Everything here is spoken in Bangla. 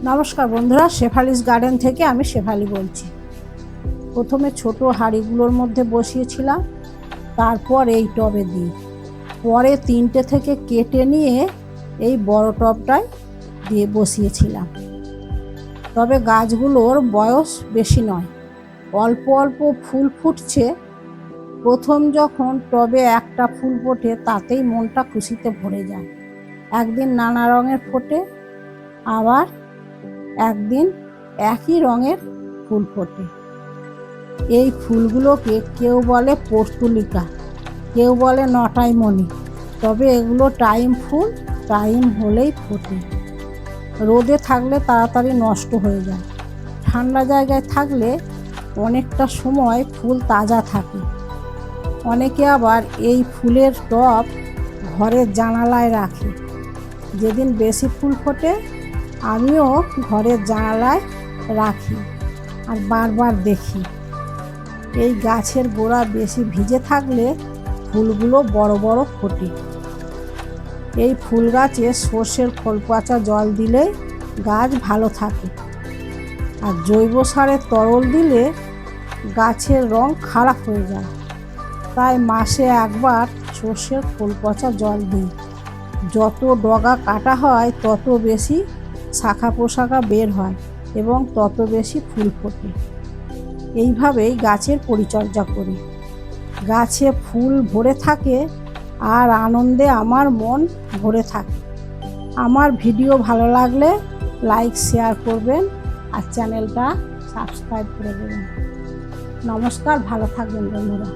নমস্কার বন্ধুরা, শেফালিস গার্ডেন থেকে আমি শেফালি বলছি। প্রথমে ছোট হাঁড়িগুলোর মধ্যে বসিয়েছিলাম, তারপর এই টবে দিই, পরে 3টে থেকে কেটে নিয়ে এই বড় টবটায় দিয়ে বসিয়েছিলাম। তবে গাছগুলোর বয়স বেশি নয়, অল্প অল্প ফুল ফুটছে। প্রথম যখন টবে একটা ফুল ফোটে তাতেই মনটা খুশিতে ভরে যায়। একদিন নানা রঙের ফোটে, আবার একদিন একই রঙের ফুল ফোটে। এই ফুলগুলোকে কেউ বলে পর্তুলিকা, কেউ বলে নটাই মণি। তবে এগুলো টাইম ফুল, টাইম হলেই ফোটে। রোদে থাকলে তাড়াতাড়ি নষ্ট হয়ে যায়, ঠান্ডা জায়গায় থাকলে অনেকটা সময় ফুল তাজা থাকে। অনেকে আবার এই ফুলের টব ঘরের জানালায় রাখে। যেদিন বেশি ফুল ফোটে আমিও ঘরের জানালায় রাখি আর বারবার দেখি। এই গাছের গোড়া বেশি ভিজে থাকলে ফুলগুলো বড় বড় ফোটে। এই ফুল গাছে সর্ষের খোল পচা জল দিলে গাছ ভালো থাকে, আর জৈব সারের তরল দিলে গাছের রং খারাপ হয়ে যায়। তাই মাসে একবার সর্ষের খোল পচা জল দিই। যত ডগা কাটা হয় তত বেশি শাখা পোশাখা বের হয় এবং তত বেশি ফুল ফোটে। এইভাবেই গাছের পরিচর্যা করি। গাছে ফুল ভরে থাকে আর আনন্দে আমার মন ভরে থাকে। আমার ভিডিও ভালো লাগলে লাইক শেয়ার করবেন আর চ্যানেলটা সাবস্ক্রাইব করে দেবেন। নমস্কার, ভালো থাকবেন বন্ধুরা।